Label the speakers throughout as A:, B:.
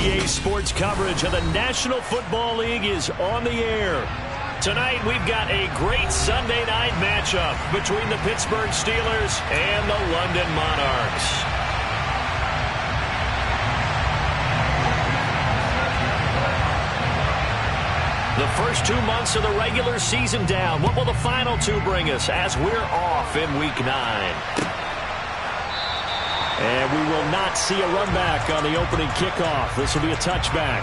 A: NBA sports coverage of the National Football League is on the air. Tonight, we've got a great Sunday night matchup between the Pittsburgh Steelers and the London Monarchs. The first 2 months of the regular season down. What will the final two bring us as we're off in Week 9? And we will not see a run back on the opening kickoff. This will be a touchback.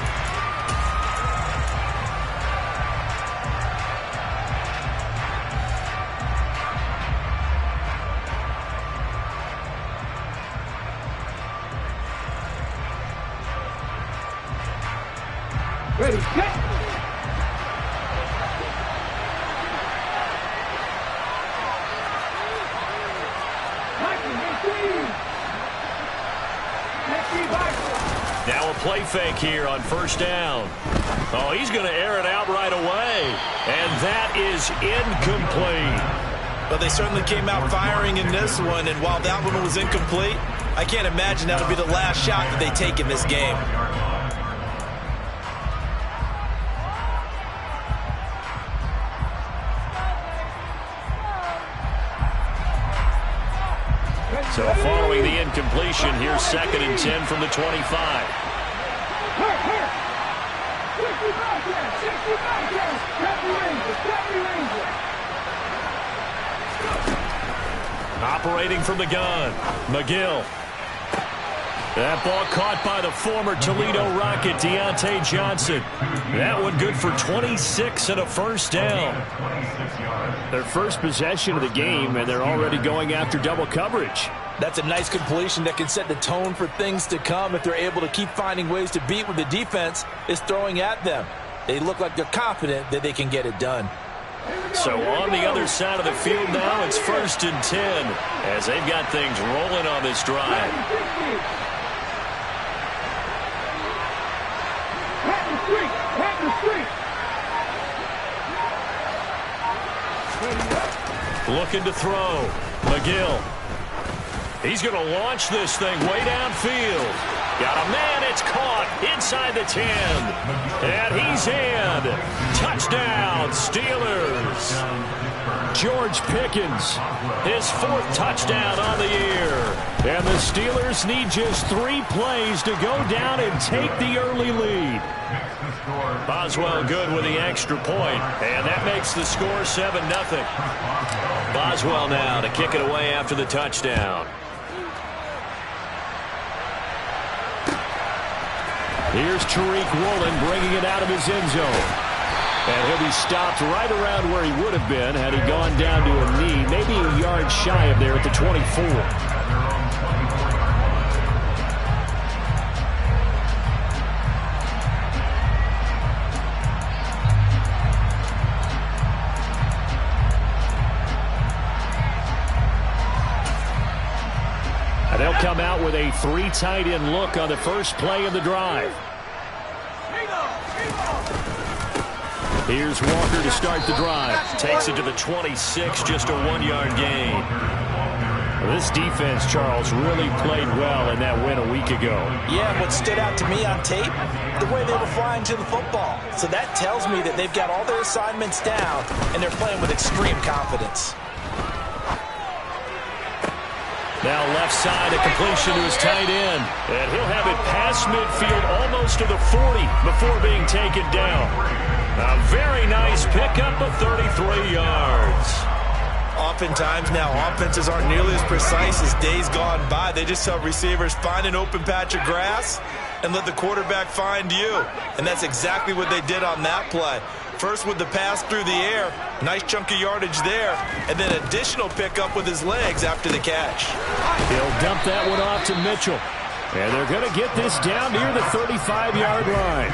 B: Ready, set.
A: Now a play fake here on first down. Oh, he's going to air it out right away. And that is incomplete.
C: But they certainly came out firing in this one, and while that one was incomplete, I can't imagine that'll be the last shot that they take in this game.
A: So following the incompletion, here's 2nd and 10 from the 25. Operating from the gun, McGill. That ball caught by the former Toledo Rocket, Deontay Johnson. That one good for 26 and a first down. Their first possession of the game, and they're already going after double coverage.
C: That's a nice completion that can set the tone for things to come if they're able to keep finding ways to beat what the defense is throwing at them. They look like they're confident that they can get it done.
A: So on the other side of the field now, it's 1st and 10 as they've got things rolling on this drive. Looking to throw. McGill. He's going to launch this thing way downfield. Got a man. It's caught inside the 10. And he's in. Touchdown, Steelers. George Pickens, his 4th touchdown on the year. And the Steelers need just 3 plays to go down and take the early lead. Boswell good with the extra point, and that makes the score 7-0. Boswell now to kick it away after the touchdown. Here's Tariq Woolen bringing it out of his end zone. And he'll be stopped right around where he would have been had he gone down to a knee, maybe a yard shy of there at the 24. They'll come out with a 3 tight end look on the first play of the drive. Here's Walker to start the drive. Takes it to the 26, just a 1-yard gain. This defense, Charles, really played well in that win a week ago.
C: Yeah, what stood out to me on tape, the way they were flying to the football. So that tells me that they've got all their assignments down, and they're playing with extreme confidence.
A: Now left side, a completion to his tight end. And he'll have it past midfield almost to the 40 before being taken down. A very nice pickup of 33 yards.
C: Oftentimes now, offenses aren't nearly as precise as days gone by. They just tell receivers, find an open patch of grass and let the quarterback find you. And that's exactly what they did on that play. First with the pass through the air, nice chunk of yardage there, and then additional pickup with his legs after the catch.
A: He'll dump that one off to Mitchell. And they're going to get this down near the 35-yard line.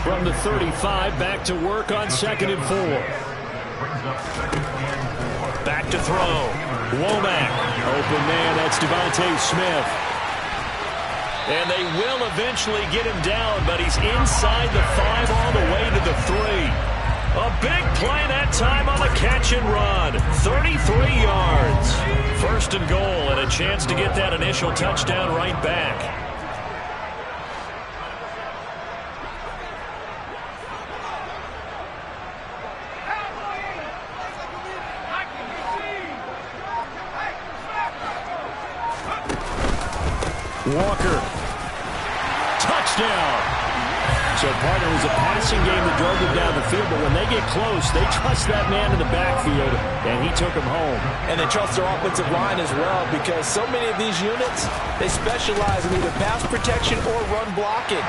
A: From the 35, back to work on 2nd and 4. Back to throw. Womack. Open man, that's Devontae Smith. And they will eventually get him down, but he's inside the 5 all the way to the 3. A big play that time on the catch and run. 33 yards. 1st and goal, and a chance to get that initial touchdown right back. Walker. Touchdown. So, partner, it was a passing game that drove them down the field, but when they get close, they trust that man in the backfield, and he took him home.
C: And they trust their offensive line as well, because so many of these units, they specialize in either pass protection or run blocking.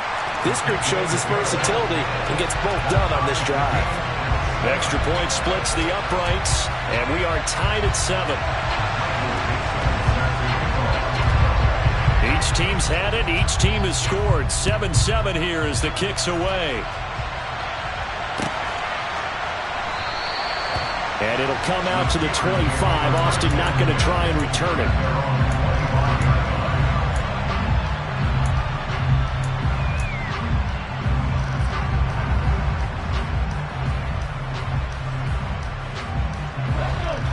C: This group shows its versatility and gets both done on this drive.
A: Extra point splits the uprights, and we are tied at 7. Each team's had it. Each team has scored. 7-7 here as the kick's away. And it'll come out to the 25. Austin not going to try and return it.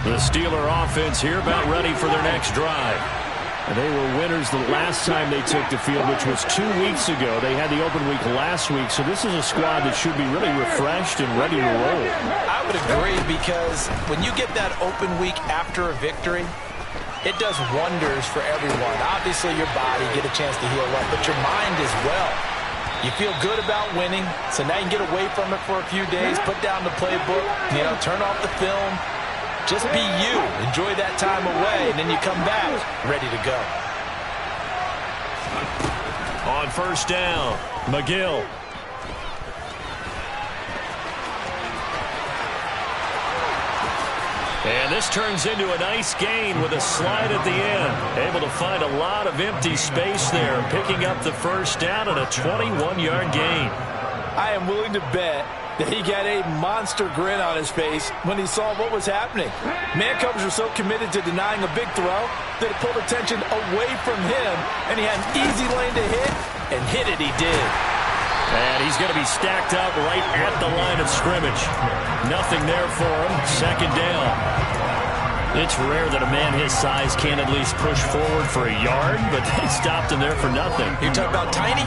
A: The Steeler offense here about ready for their next drive. And they were winners the last time they took the field, which was 2 weeks ago. They had the open week last week, so this is a squad that should be really refreshed and ready to roll.
C: I would agree, because when you get that open week after a victory, it does wonders for everyone. Obviously, your body get a chance to heal up, but your mind as well. You feel good about winning, so now you can get away from it for a few days, put down the playbook, turn off the film. Just be you. Enjoy that time away, and then you come back ready to go.
A: On first down, McGill. And this turns into a nice gain with a slide at the end. Able to find a lot of empty space there, picking up the first down and a 21-yard gain.
C: I am willing to bet that he got a monster grin on his face when he saw what was happening. Man coverage were so committed to denying a big throw that it pulled attention away from him, and he had an easy lane to hit, and hit it he did.
A: And he's going to be stacked up right at the line of scrimmage. Nothing there for him. Second down. It's rare that a man his size can't at least push forward for a yard, but they stopped him there for nothing.
C: You're talking about tiny?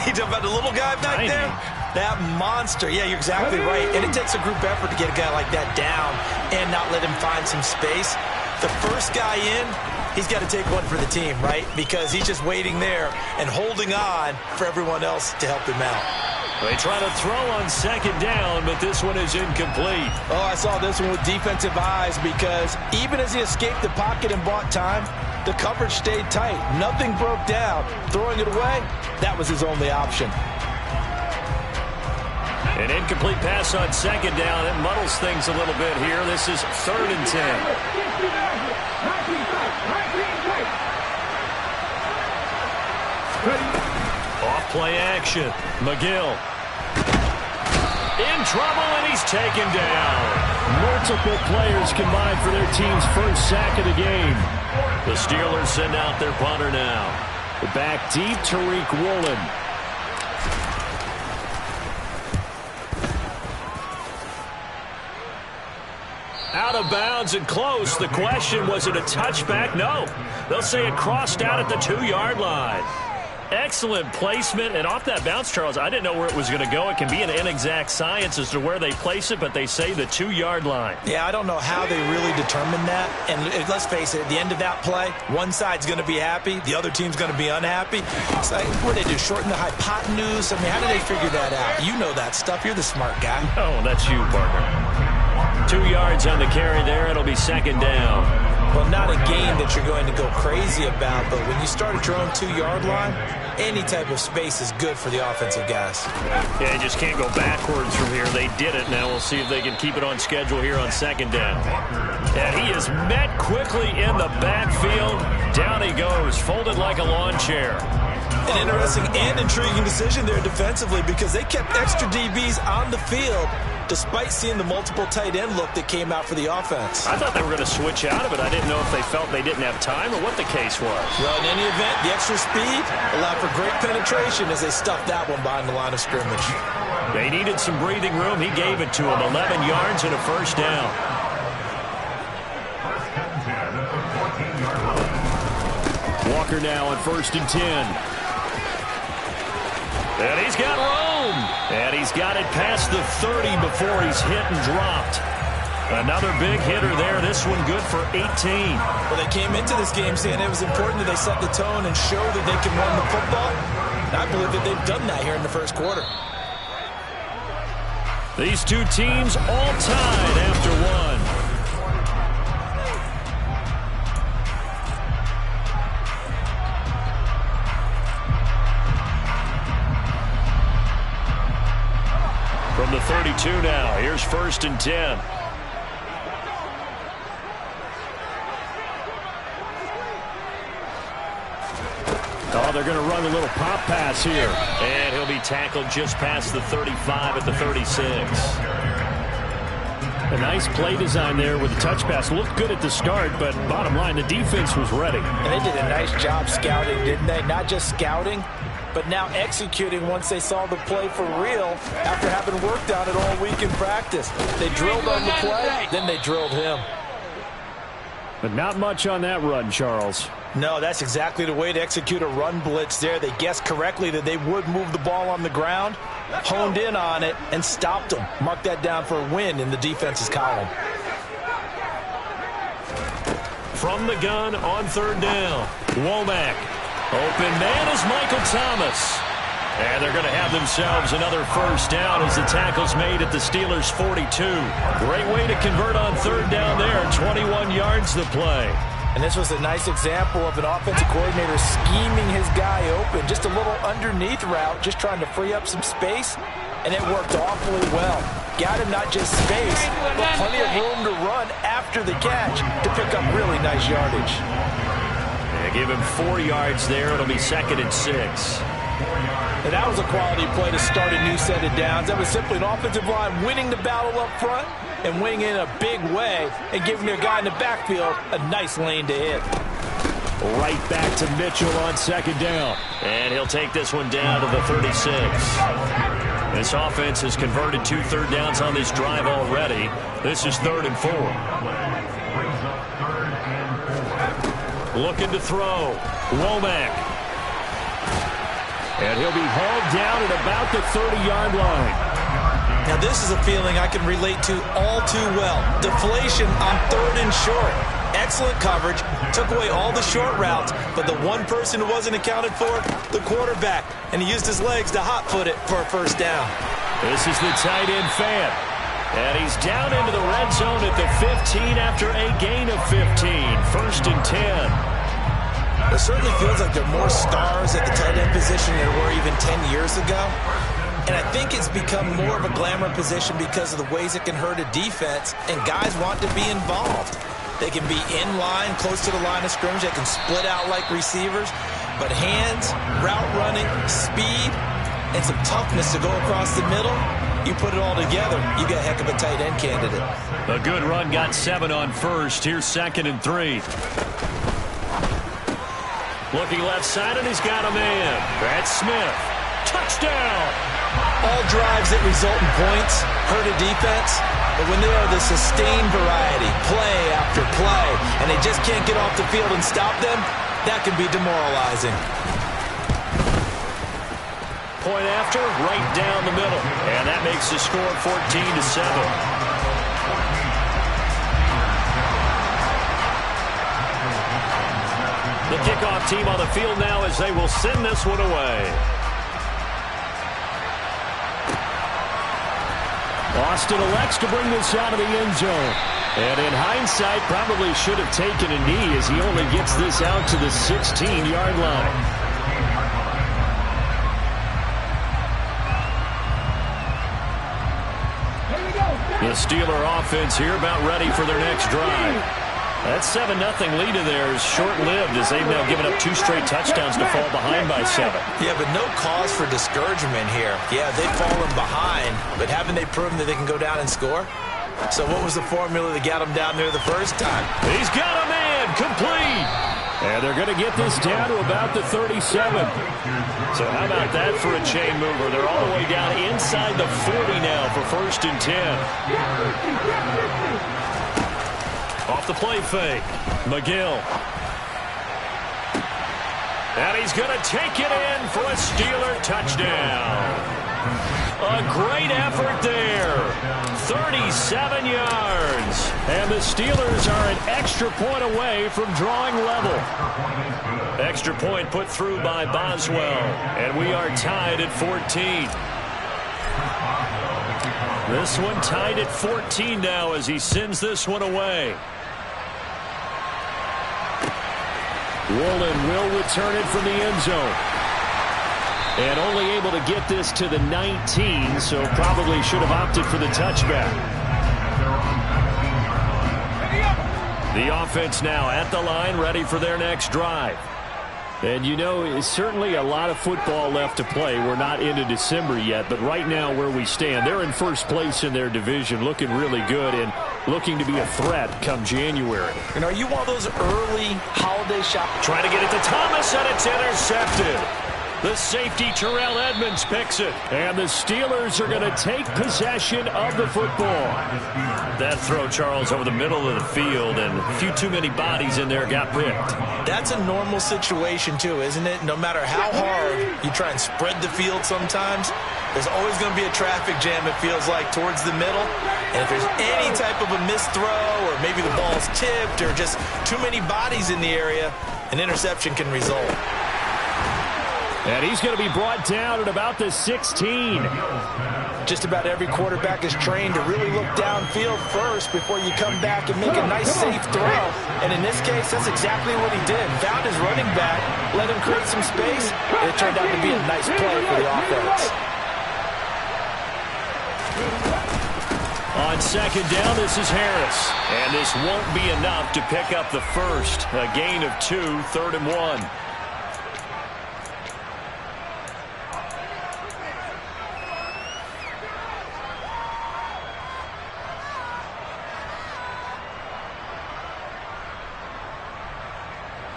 C: You talking about the little guy back there? That monster. Yeah, you're exactly right. And it takes a group effort to get a guy like that down and not let him find some space. The first guy in, he's got to take one for the team, right? Because he's just waiting there and holding on for everyone else to help him out.
A: They try to throw on second down, but this one is incomplete.
C: Oh, I saw this one with defensive eyes, because even as he escaped the pocket and bought time, the coverage stayed tight. Nothing broke down. Throwing it away, that was his only option.
A: An incomplete pass on second down. It muddles things a little bit here. This is 3rd and 10. Off play action. McGill. In trouble, and he's taken down. Multiple players combined for their team's first sack of the game. The Steelers send out their punter now. Back deep, Tariq Woolen. Out of bounds and close. The question, was it a touchback? No. They'll say it crossed out at the 2-yard line. Excellent placement, and off that bounce, Charles, I didn't know where it was going to go. It can be an inexact science as to where they place it, but they say the 2-yard line.
C: Yeah, I don't know how they really determined that. And let's face it, at the end of that play, one side's going to be happy, the other team's going to be unhappy. It's like, what do they do, shorten the hypotenuse? I mean, how do they figure that out? You know that stuff. You're the smart guy.
A: Oh, that's you, partner. 2 yards on the carry there. It'll be second down.
C: Well, not a game that you're going to go crazy about, but when you start at your own 2-yard line, any type of space is good for the offensive guys.
A: Yeah, you just can't go backwards from here. They did it. Now we'll see if they can keep it on schedule here on second down. And he is met quickly in the backfield. Down he goes, folded like a lawn chair.
C: An interesting and intriguing decision there defensively, because they kept extra DBs on the field despite seeing the multiple tight end look that came out for the offense.
A: I thought they were going to switch out of it. I didn't know if they felt they didn't have time or what the case was.
C: Well, in any event, the extra speed allowed for great penetration as they stuffed that one behind the line of scrimmage.
A: They needed some breathing room. He gave it to them. 11 yards and a first down. Walker now on 1st and 10. And he's got room. And he's got it past the 30 before he's hit and dropped. Another big hitter there. This one good for 18.
C: Well, they came into this game saying it was important that they set the tone and show that they can run the football. And I believe that they've done that here in the first quarter.
A: These two teams all tied after one. From the 32 now, here's 1st and 10. Oh, they're going to run a little pop pass here. And he'll be tackled just past the 35 at the 36. A nice play design there with the touch pass. Looked good at the start, but bottom line, the defense was ready.
C: And they did a nice job scouting, didn't they? Not just scouting, but now executing once they saw the play for real after having worked on it all week in practice. They drilled on the play, then they drilled him.
A: But not much on that run, Charles.
C: No, that's exactly the way to execute a run blitz there. They guessed correctly that they would move the ball on the ground, honed in on it, and stopped them. Mark that down for a win in the defense's column.
A: From the gun on 3rd down, Womack. Open man is Michael Thomas. And they're going to have themselves another 1st down as the tackle's made at the Steelers' 42. Great way to convert on 3rd down there. 21 yards to play.
C: And this was a nice example of an offensive coordinator scheming his guy open. Just a little underneath route, just trying to free up some space. And it worked awfully well. Got him not just space, but plenty of room to run after the catch to pick up really nice yardage.
A: They give him 4 yards there. It'll be 2nd and 6.
C: And that was a quality play to start a new set of downs. That was simply an offensive line winning the battle up front and winning in a big way and giving their guy in the backfield a nice lane to hit.
A: Right back to Mitchell on 2nd down. And he'll take this one down to the 36. This offense has converted 2 third downs on this drive already. This is 3rd and 4. Looking to throw. Womack. And he'll be hauled down at about the 30-yard line.
C: Now, this is a feeling I can relate to all too well. Deflation on 3rd and short. Excellent coverage. Took away all the short routes, but the one person who wasn't accounted for, the quarterback. And he used his legs to hot-foot it for a 1st down.
A: This is the tight end Fant. And he's down into the red zone at the 15 after a gain of 15. 1st and 10.
C: It certainly feels like there are more stars at the tight end position than there were even 10 years ago. And I think it's become more of a glamour position because of the ways it can hurt a defense, and guys want to be involved. They can be in line, close to the line of scrimmage. They can split out like receivers. But hands, route running, speed, and some toughness to go across the middle, you put it all together, you got a heck of a tight end candidate.
A: A good run got 7 on 1st. Here's 2nd and 3. Looking left side, and he's got a man. That's Smith. Touchdown!
C: All drives that result in points hurt a defense, but when they are the sustained variety, play after play, and they just can't get off the field and stop them, that can be demoralizing.
A: Point after, right down the middle. And that makes the score 14-7. The kickoff team on the field now as they will send this one away. Austin elects to bring this out of the end zone. And in hindsight, probably should have taken a knee as he only gets this out to the 16-yard line. The Steeler offense here about ready for their next drive. That 7-0 lead of theirs short-lived as they've now given up 2 straight touchdowns to fall behind by 7.
C: Yeah, but no cause for discouragement here. Yeah, they've fallen behind, but haven't they proven that they can go down and score? So what was the formula that got them down there the first time?
A: He's got a man, complete. And they're going to get this down to about the 37. So how about that for a chain mover? They're all the way down inside the 40 now for 1st and 10. Off the play fake, McGill. And he's going to take it in for a Steeler touchdown. A great effort there. 37 yards. And the Steelers are an extra point away from drawing level. Extra point put through by Boswell. And we are tied at 14. This one tied at 14 now as he sends this one away. Woolen will return it from the end zone. And only able to get this to the 19, so probably should have opted for the touchback. The offense now at the line, ready for their next drive. And you know, certainly a lot of football left to play. We're not into December yet, but right now where we stand, they're in first place in their division, looking really good and looking to be a threat come January.
C: And are you one of those early holiday shots?
A: Trying to get it to Thomas, and it's intercepted. The safety, Terrell Edmonds, picks it. And the Steelers are going to take possession of the football. That throw, Charles, over the middle of the field, and a few too many bodies in there got picked.
C: That's a normal situation, too, isn't it? No matter how hard you try and spread the field sometimes, there's always going to be a traffic jam, it feels like, towards the middle. And if there's any type of a missed throw, or maybe the ball's tipped, or just too many bodies in the area, an interception can result.
A: And he's going to be brought down at about the 16.
C: Just about every quarterback is trained to really look downfield first before you come back and make a nice, safe throw. And in this case, that's exactly what he did. Found his running back, let him create some space, and it turned out to be a nice play for the offense.
A: On second down, this is Harris. And this won't be enough to pick up the first. A gain of 2, 3rd and 1.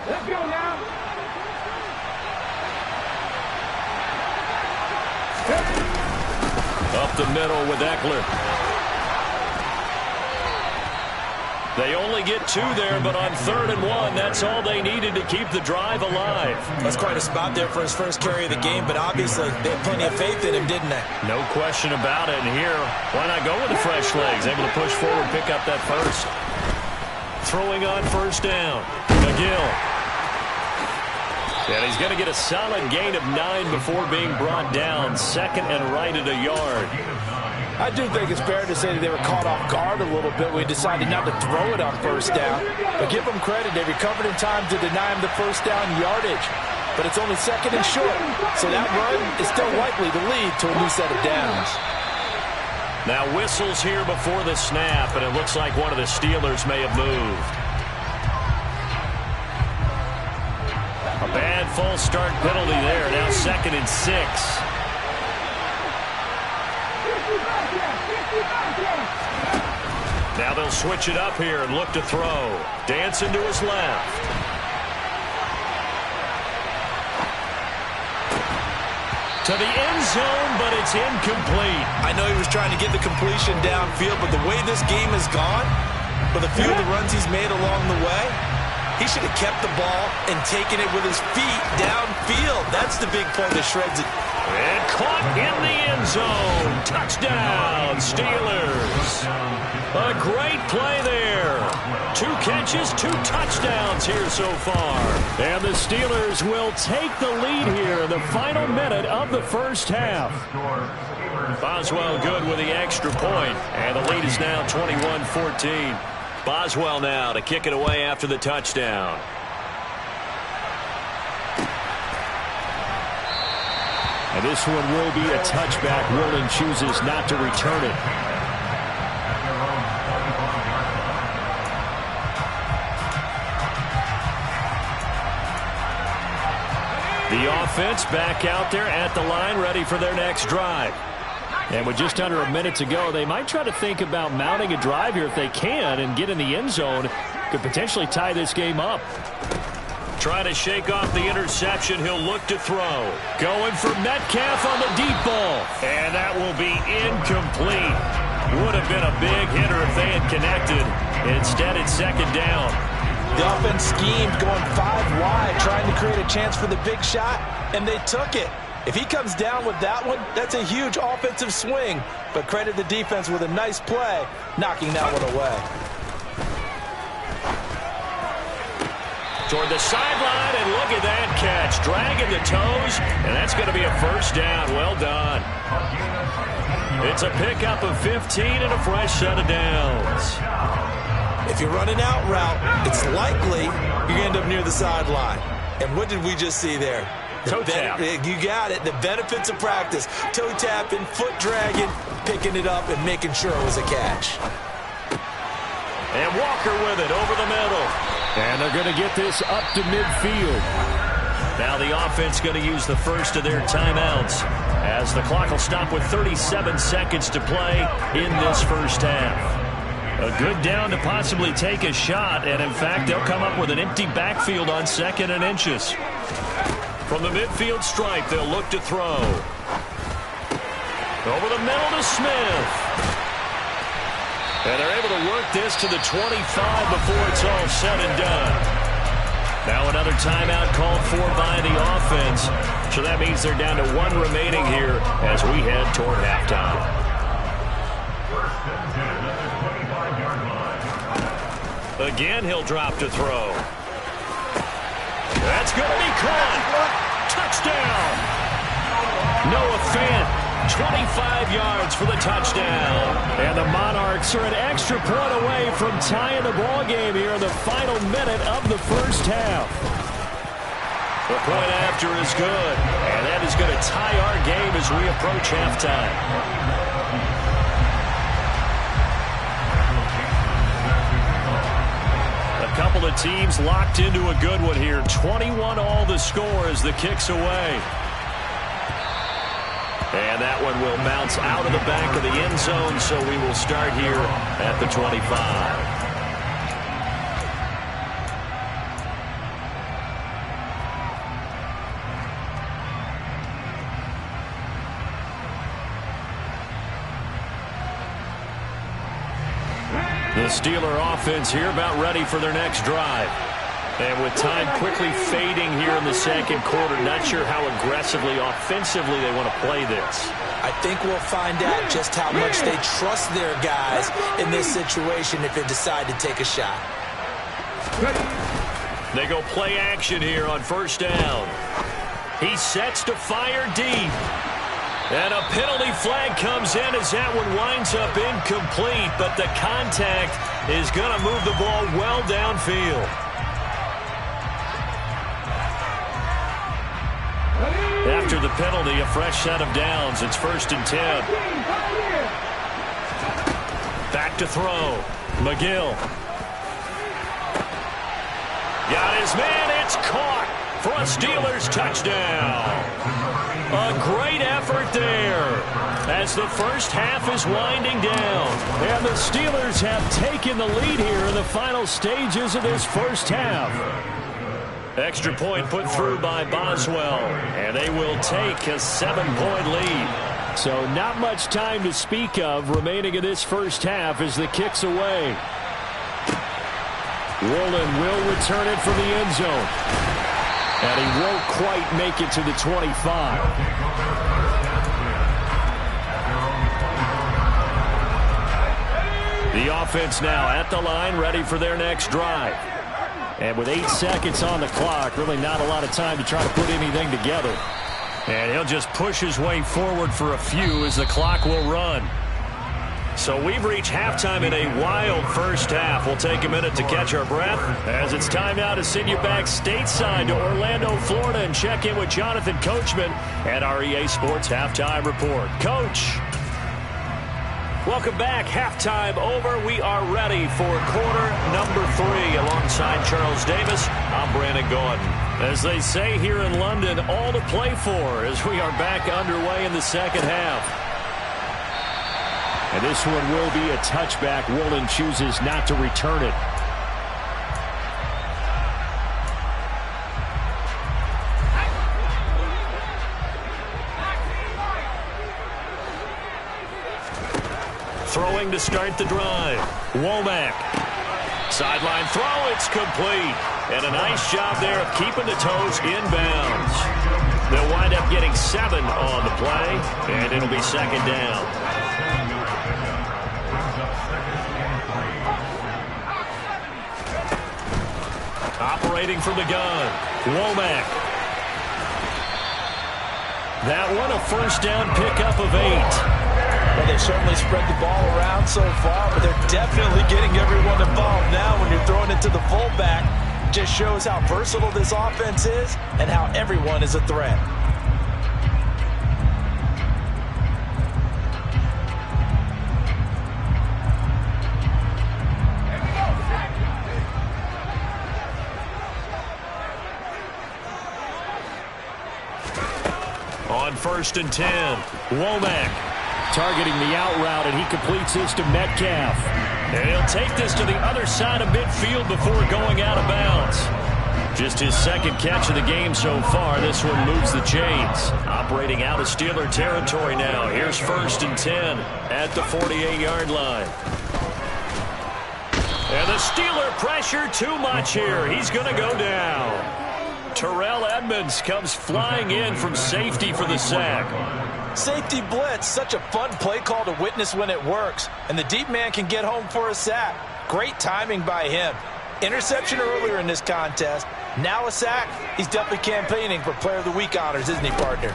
B: Let's go now.
A: Up the middle with Eckler. They only get 2 there, but on 3rd and 1, that's all they needed to keep the drive alive.
C: That's quite a spot there for his first carry of the game, but obviously they had plenty of faith in him, didn't they?
A: No question about it. And here, why not go with the fresh legs? Able to push forward, pick up that first. Throwing on first down. McGill. And he's going to get a solid gain of 9 before being brought down. 2nd and right at a yard.
D: I do think it's fair to say that they were caught off guard a little bit when we decided not to throw it on first down. But give them credit. They recovered in time to deny him the first down yardage. But it's only 2nd and short. So that run is still likely to lead to a new set of downs.
A: Now whistles here before the snap, and it looks like one of the Steelers may have moved. A bad false start penalty there. Now 2nd and 6. Now they'll switch it up here and look to throw. Dancing to his left. To the end zone, but it's incomplete.
C: I know he was trying to get the completion downfield, but the way this game has gone, with a few of the runs he's made along the way, he should have kept the ball and taken it with his feet downfield. That's the big play that shreds it.
A: And caught in the end zone. Touchdown, Steelers. A great play there. 2 catches, 2 touchdowns here so far. And the Steelers will take the lead here in the final minute of the first half. Boswell good with the extra point. And the lead is now 21-14. Boswell now to kick it away after the touchdown. And this one will be a touchback. Woolen chooses not to return it. The offense back out there at the line, ready for their next drive. And with just under a minute to go, they might try to think about mounting a drive here if they can and get in the end zone. Could potentially tie this game up. Trying to shake off the interception. He'll look to throw. Going for Metcalf on the deep ball. And that will be incomplete. Would have been a big hitter if they had connected. Instead, it's 2nd down.
C: The offense schemed going 5 wide, trying to create a chance for the big shot, and they took it.
D: If he comes down with that one, that's a huge offensive swing. But credit the defense with a nice play, knocking that one away.
A: Toward the sideline, and look at that catch. Dragging the toes, and that's going to be a first down. Well done. It's a pickup of 15 and a fresh set of downs.
C: If you're running out route, it's likely you're going to end up near the sideline. And what did we just see there?
A: Toe tap.
C: You got it. The benefits of practice. Toe tapping, foot dragging, picking it up, and making sure it was a catch.
A: And Walker with it over the middle. And they're going to get this up to midfield. Now the offense going to use the first of their timeouts as the clock will stop with 37 seconds to play in this first half. A good down to possibly take a shot, and in fact, they'll come up with an empty backfield on 2nd and inches. From the midfield stripe, they'll look to throw. Over the middle to Smith. And they're able to work this to the 25 before it's all said and done. Now another timeout called for by the offense. So that means they're down to 1 remaining here as we head toward halftime. Again, he'll drop to throw. That's going to be caught. Touchdown. Noah Fant. 25 yards for the touchdown. And the Monarchs are an extra point away from tying the ball game here in the final minute of the first half. The point after is good, and that is going to tie our game as we approach halftime. A couple of teams locked into a good one here. 21 all the score as the kick's away. And that one will bounce out of the back of the end zone, so we will start here at the 25. The Steeler offense here about ready for their next drive. And with time quickly fading here in the second quarter, not sure how aggressively, offensively they want to play this.
C: I think we'll find out just how much they trust their guys in this situation if they decide to take a shot.
A: They go play action here on first down. He sets to fire deep. And a penalty flag comes in as that one winds up incomplete, but the contact is going to move the ball well downfield. After the penalty, a fresh set of downs. It's 1st and 10. Back to throw. McGill. Got his man. It's caught for a Steelers touchdown. A great effort there as the first half is winding down. And the Steelers have taken the lead here in the final stages of this first half. Extra point put through by Boswell, and they will take a 7-point lead. So not much time to speak of remaining in this first half as the kick's away. Woolen will return it from the end zone. And he won't quite make it to the 25. The offense now at the line, ready for their next drive. And with 8 seconds on the clock, really not a lot of time to try to put anything together. And he'll just push his way forward for a few as the clock will run. So we've reached halftime in a wild first half. We'll take a minute to catch our breath as it's time now to send you back stateside to Orlando, Florida, and check in with Jonathan Coachman at our EA Sports Halftime Report. Coach. Welcome back. Halftime over. We are ready for quarter number 3 alongside Charles Davis. I'm Brandon Gordon. As they say here in London, all to play for as we are back underway in the second half. And this one will be a touchback. Woolen chooses not to return it. Throwing to start the drive. Womack. Sideline throw. It's complete. And a nice job there of keeping the toes inbounds. They'll wind up getting 7 on the play, and it'll be second down. Operating from the gun, Womack. That one a first down pickup of 8.
D: Well, they've certainly spread the ball around so far, but they're definitely getting everyone involved now when you're throwing it to the fullback. Just shows how versatile this offense is and how everyone is a threat.
A: On 1st and 10, Womack targeting the out route, and he completes this to Metcalf. And he'll take this to the other side of midfield before going out of bounds. Just his second catch of the game so far. This one moves the chains. Operating out of Steeler territory now. Here's 1st and 10 at the 48-yard line. And the Steeler pressure too much here. He's going to go down. Terrell Edmonds comes flying in from safety for the sack.
D: Safety blitz, such a fun play call to witness when it works. And the deep man can get home for a sack. Great timing by him. Interception earlier in this contest. Now a sack. He's definitely campaigning for Player of the Week honors, isn't he, partner?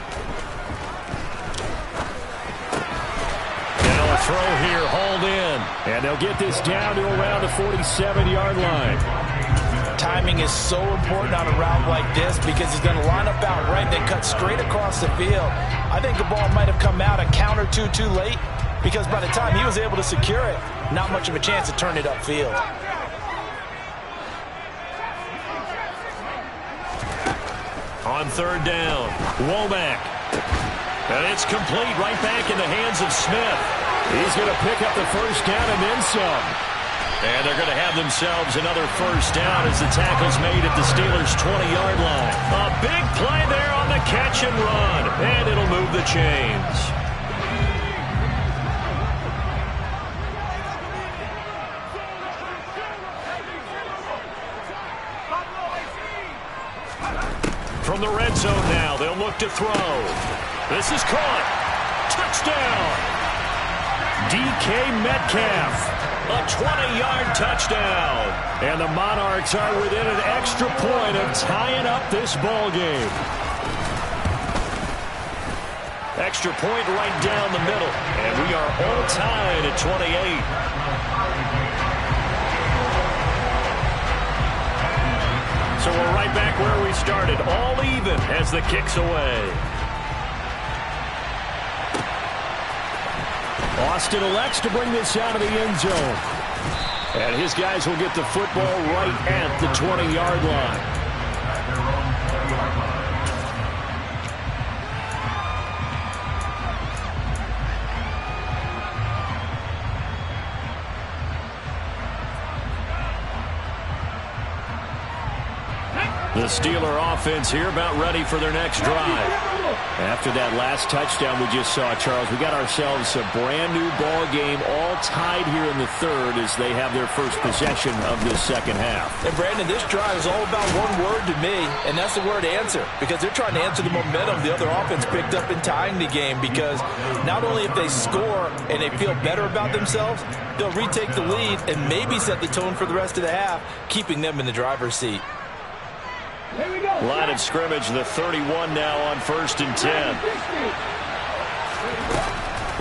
A: Now a throw here, hauled in. And they'll get this down to around the 47-yard line.
D: Timing is so important on a route like this because he's going to line up out right and then cut straight across the field. I think the ball might have come out a count or two too late because by the time he was able to secure it, not much of a chance to turn it upfield.
A: On 3rd down, Womack. And it's complete right back in the hands of Smith. He's going to pick up the first down and then some. And they're going to have themselves another first down as the tackle's made at the Steelers' 20-yard line. A big play there on the catch and run. And it'll move the chains. From the red zone now, they'll look to throw. This is caught. Touchdown. DK Metcalf. A 20-yard touchdown. And the Monarchs are within an extra point of tying up this ball game. Extra point right down the middle. And we are all tied at 28. So we're right back where we started. All even as the kick's away. Austin elects to bring this out of the end zone. And his guys will get the football right at the 20-yard line. The Steeler offense here about ready for their next drive. After that last touchdown we just saw, Charles, we got ourselves a brand new ball game, all tied here in the 3rd as they have their first possession of this second half.
D: And Brandon, this drive is all about one word to me, and that's the word answer, because they're trying to answer the momentum the other offense picked up in tying the game, because not only if they score and they feel better about themselves, they'll retake the lead and maybe set the tone for the rest of the half, keeping them in the driver's seat.
A: Line of scrimmage, the 31 now on 1st and 10.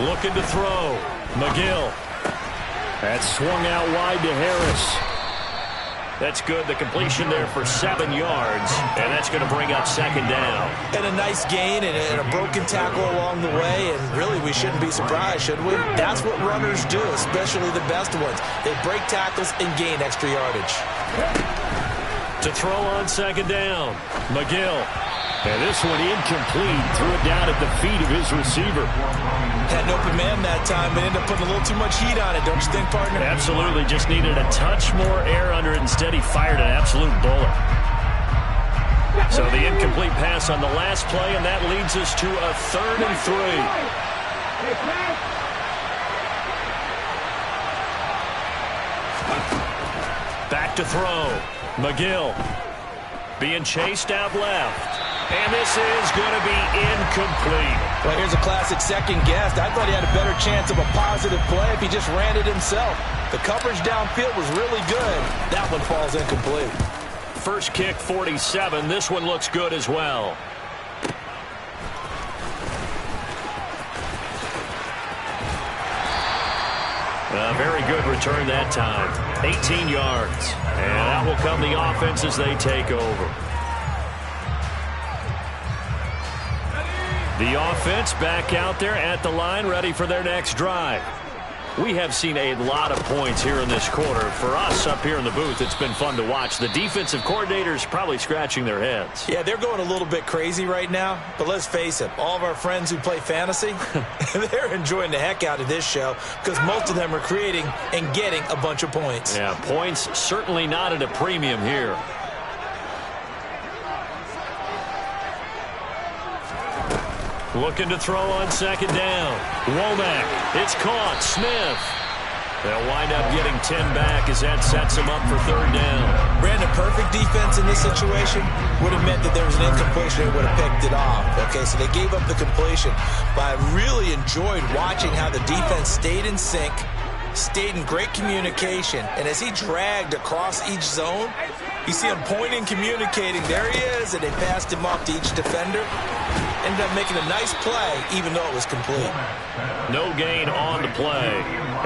A: Looking to throw. McGill. That's swung out wide to Harris. That's good. The completion there for 7 yards. And that's going to bring up second down.
D: And a nice gain and a broken tackle along the way. And really, we shouldn't be surprised, should we? That's what runners do, especially the best ones. They break tackles and gain extra yardage.
A: To throw on second down, McGill. And this one incomplete. Threw it down at the feet of his receiver.
D: Had an open man that time, but ended up putting a little too much heat on it, don't you think, partner?
A: Absolutely. Just needed a touch more air under it. Instead, he fired an absolute bullet. So the incomplete pass on the last play, and that leads us to a 3rd and 3. Back to throw. McGill being chased out left. And this is going to be incomplete.
D: Well, here's a classic second guess. I thought he had a better chance of a positive play if he just ran it himself. The coverage downfield was really good. That one falls incomplete.
A: First kick, 47. This one looks good as well. A very good return that time. 18 yards. And that will come the offense as they take over. The offense back out there at the line, ready for their next drive. We have seen a lot of points here in this quarter. For us up here in the booth, it's been fun to watch. The defensive coordinators probably scratching their heads.
C: Yeah, they're going a little bit crazy right now. But let's face it, all of our friends who play fantasy, they're enjoying the heck out of this show because most of them are creating and getting a bunch of points.
A: Yeah, points certainly not at a premium here. Looking to throw on second down. Womack. It's caught. Smith. They'll wind up getting 10 back as that sets them up for third down.
C: Brandon, perfect defense in this situation would have meant that there was an incompletion. They would have picked it off. Okay, so they gave up the completion. But I really enjoyed watching how the defense stayed in sync, stayed in great communication. And as he dragged across each zone, you see him pointing, communicating. There he is, and they passed him off to each defender. Ended up making a nice play, even though it was complete.
A: No gain on the play.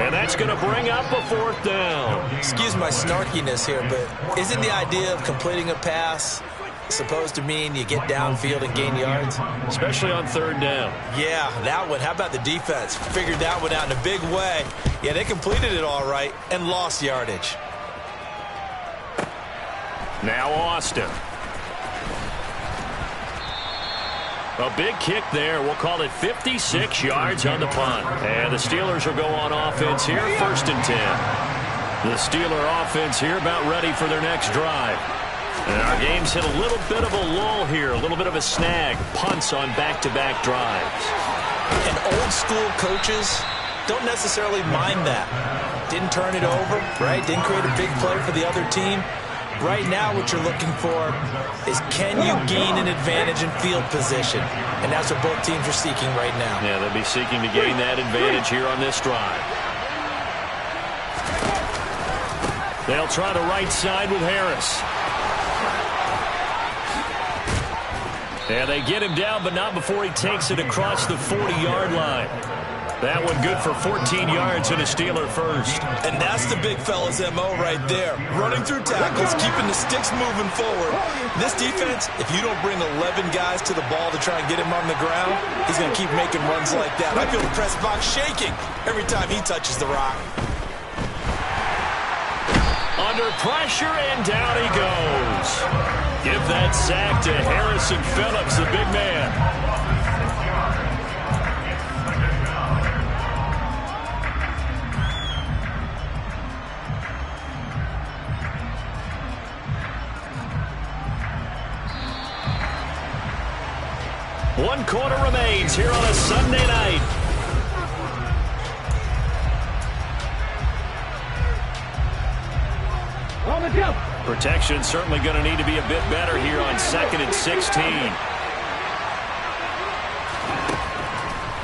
A: And that's going to bring up a fourth down.
C: Excuse my snarkiness here, but isn't the idea of completing a pass supposed to mean you get downfield and gain yards?
A: Especially on third down.
C: Yeah, that one. How about the defense? Figured that one out in a big way. Yeah, they completed it all right and lost yardage.
A: Now Austin. A big kick there. We'll call it 56 yards on the punt. And the Steelers will go on offense here, 1st and 10. The Steeler offense here about ready for their next drive. And our game's hit a little bit of a lull here, a little bit of a snag. Punts on back-to-back drives.
C: And old-school coaches don't necessarily mind that. Didn't turn it over, right? Didn't create a big play for the other team. Right now, what you're looking for is can you gain an advantage in field position? And that's what both teams are seeking right now.
A: Yeah, they'll be seeking to gain that advantage here on this drive. They'll try the right side with Harris. And they get him down, but not before he takes it across the 40-yard line. That one good for 14 yards and a Steeler first.
C: And that's the big fella's MO right there. Running through tackles, keeping the sticks moving forward. This defense, if you don't bring 11 guys to the ball to try and get him on the ground, he's going to keep making runs like that. I feel the press box shaking every time he touches the rock.
A: Under pressure, and down he goes. Give that sack to Harrison Phillips, the big man. One quarter remains here on a Sunday night. Protection certainly going to need to be a bit better here on 2nd and 16.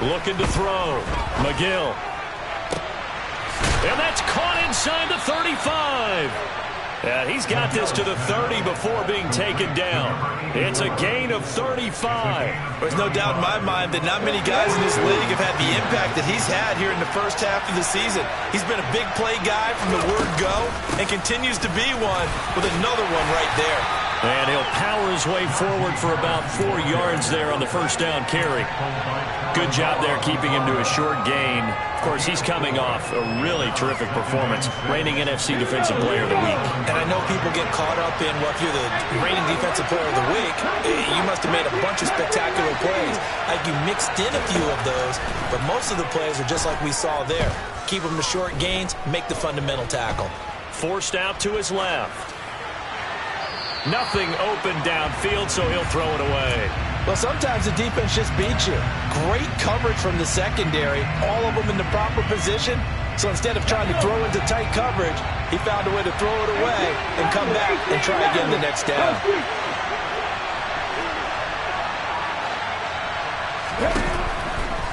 A: Looking to throw. McGill. And that's caught inside the 35. And he's got this to the 30 before being taken down. It's a gain of 35.
C: There's no doubt in my mind that not many guys in this league have had the impact that he's had here in the first half of the season. He's been a big play guy from the word go and continues to be one with another one right there.
A: And he'll power his way forward for about 4 yards there on the first down carry. Good job there keeping him to a short gain. Of course, he's coming off a really terrific performance, reigning NFC Defensive Player of the Week.
C: And I know people get caught up in, well, if you're the reigning Defensive Player of the Week, you must have made a bunch of spectacular plays. Like you mixed in a few of those, but most of the plays are just like we saw there. Keep them to short gains, make the fundamental tackle.
A: Forced out to his left. Nothing open downfield, so he'll throw it away.
D: Well, sometimes the defense just beats you. Great coverage from the secondary, all of them in the proper position. So instead of trying to throw into tight coverage, he found a way to throw it away and come back and try again the next down.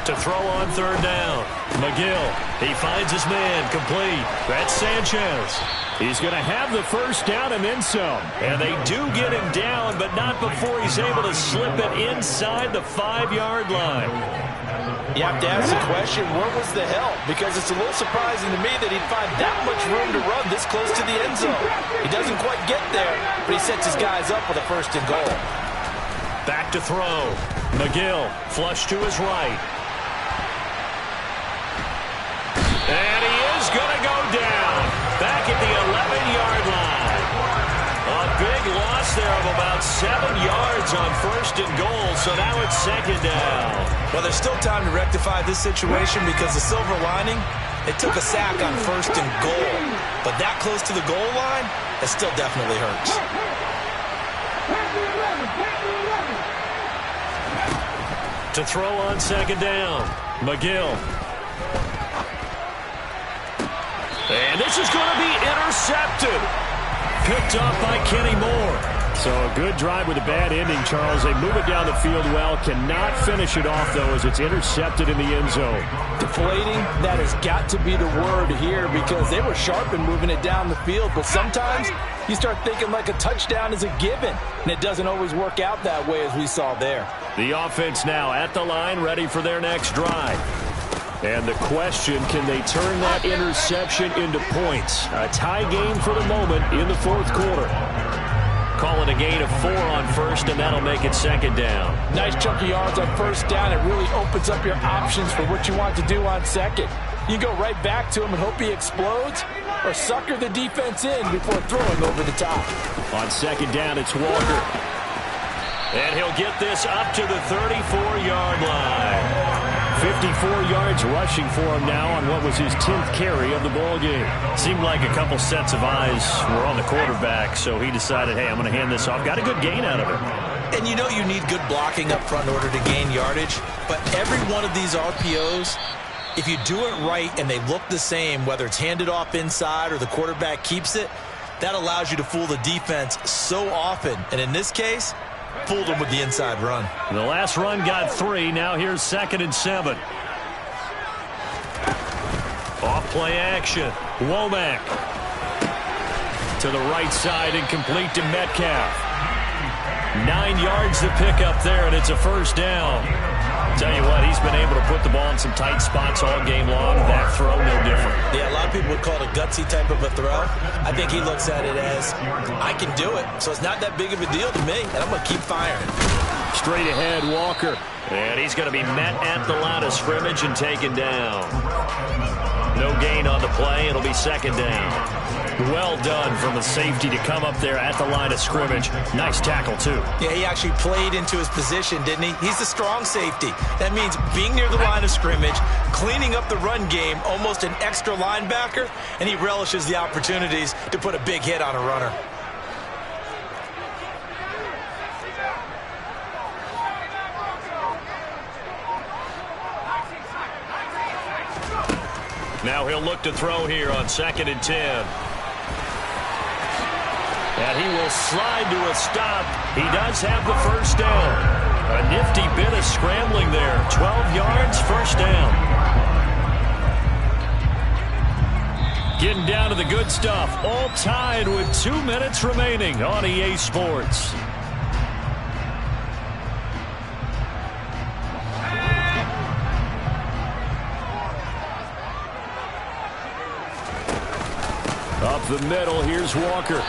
A: To throw on third down. McGill, he finds his man, complete. That's Sanchez. He's going to have the first down and then some. And they do get him down, but not before he's able to slip it inside the 5-yard line.
D: You have to ask the question, where was the help? Because it's a little surprising to me that he'd find that much room to run this close to the end zone. He doesn't quite get there, but he sets his guys up with a first and goal.
A: Back to throw. McGill, flush to his right. And he is going to go down. Back at the 11-yard line. A big loss there of about 7 yards on first and goal, so now it's second down.
C: Well, there's still time to rectify this situation because the silver lining, they took a sack on first and goal. But that close to the goal line, it still definitely hurts.
A: To throw on second down, McGill. And this is going to be intercepted. Picked off by Kenny Moore. So a good drive with a bad ending, Charles. They move it down the field well. Cannot finish it off, though, as it's intercepted in the end zone.
D: Deflating, that has got to be the word here because they were sharp in moving it down the field. But sometimes you start thinking like a touchdown is a given. And it doesn't always work out that way as we saw there.
A: The offense now at the line, ready for their next drive. And the question, can they turn that interception into points? A tie game for the moment in the fourth quarter. Call it a gain of 4 on first, and that'll make it second down.
D: Nice chunk of yards on first down. It really opens up your options for what you want to do on second. You go right back to him and hope he explodes, or sucker the defense in before throwing over the top.
A: On second down, it's Walker. And he'll get this up to the 34-yard line. 54 yards rushing for him now on what was his 10th carry of the ball game. Seemed like a couple sets of eyes were on the quarterback, so he decided, hey, I'm going to hand this off. Got a good gain out of it.
C: And you know you need good blocking up front in order to gain yardage, but every one of these RPOs, if you do it right and they look the same, whether it's handed off inside or the quarterback keeps it, that allows you to fool the defense so often. And in this case, fooled him with the inside run.
A: The last run got 3. Now here's 2nd and 7. Off play action. Womack to the right side and complete to Metcalf. 9 yards to pick up there, and it's a first down. Tell you what, he's been able to put the ball in some tight spots all game long. That throw, no different.
C: Yeah, a lot of people would call it a gutsy type of a throw. I think he looks at it as, I can do it, so it's not that big of a deal to me, and I'm going to keep firing.
A: Straight ahead, Walker. And he's going to be met at the line of scrimmage and taken down. No gain on the play. It'll be second down. Well done from the safety to come up there at the line of scrimmage. Nice tackle, too.
C: Yeah, he actually played into his position, didn't he? He's the strong safety. That means being near the line of scrimmage, cleaning up the run game, almost an extra linebacker, and he relishes the opportunities to put a big hit on a runner.
A: Now he'll look to throw here on 2nd and 10. And he will slide to a stop. He does have the first down. A nifty bit of scrambling there. 12 yards, first down. Getting down to the good stuff. All tied with 2 minutes remaining on EA Sports. Up the middle, here's Walker.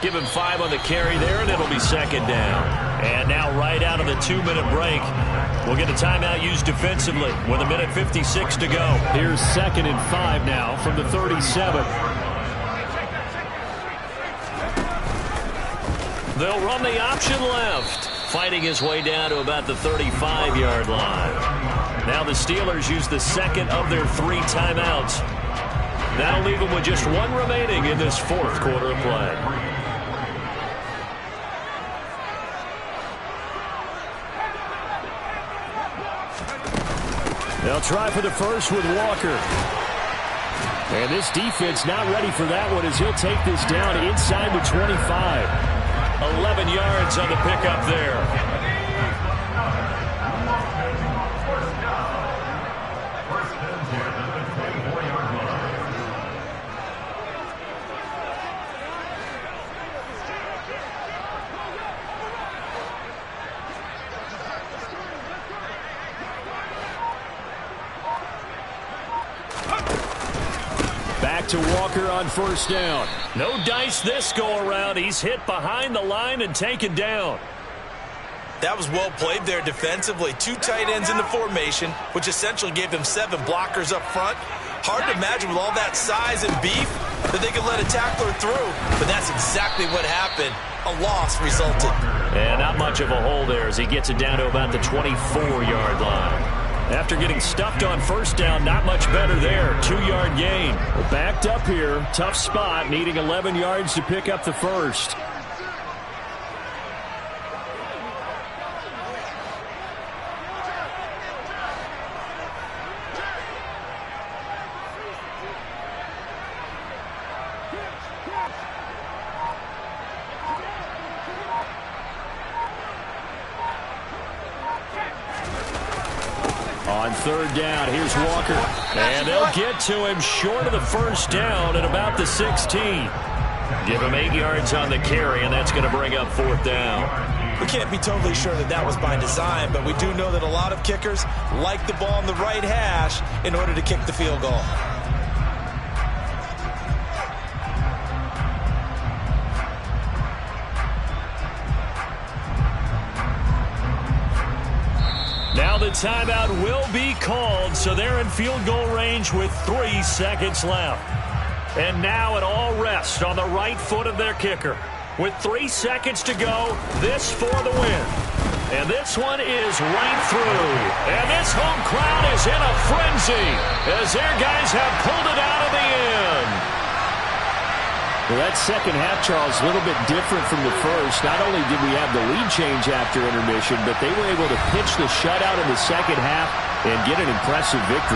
A: Give him 5 on the carry there, and it'll be second down. And now right out of the 2-minute break, we'll get a timeout used defensively with 1:56 to go. Here's 2nd and 5 now from the 37. They'll run the option left, fighting his way down to about the 35-yard line. Now the Steelers use the second of their 3 timeouts. That'll leave them with just 1 remaining in this fourth quarter of play. They'll try for the first with Walker. And this defense not ready for that one as he'll take this down inside the 25. 11 yards on the pickup there. back to Walker on first down. No dice this go-around. He's hit behind the line and taken down.
C: That was well played there defensively. 2 tight ends in the formation, which essentially gave them 7 blockers up front. Hard to imagine with all that size and beef that they could let a tackler through, but that's exactly what happened. A loss resulted.
A: And not much of a hole there as he gets it down to about the 24-yard line. After getting stuffed on first down, not much better there. 2-yard gain. We're backed up here. Tough spot, needing 11 yards to pick up the first. On third down, here's Walker. And they'll get to him short of the first down at about the 16. Give him 8 yards on the carry, and that's going to bring up fourth down.
C: We can't be totally sure that that was by design, but we do know that a lot of kickers like the ball on the right hash in order to kick the field goal.
A: Now the timeout will be called, so they're in field goal range with 3 seconds left. And now it all rests on the right foot of their kicker. With 3 seconds to go, this for the win. And this one is right through. And this home crowd is in a frenzy as their guys have pulled it out of the end.
B: Well, that second half, Charles, a little bit different from the first. Not only did we have the lead change after intermission, but they were able to pitch the shutout in the second half and get an impressive victory.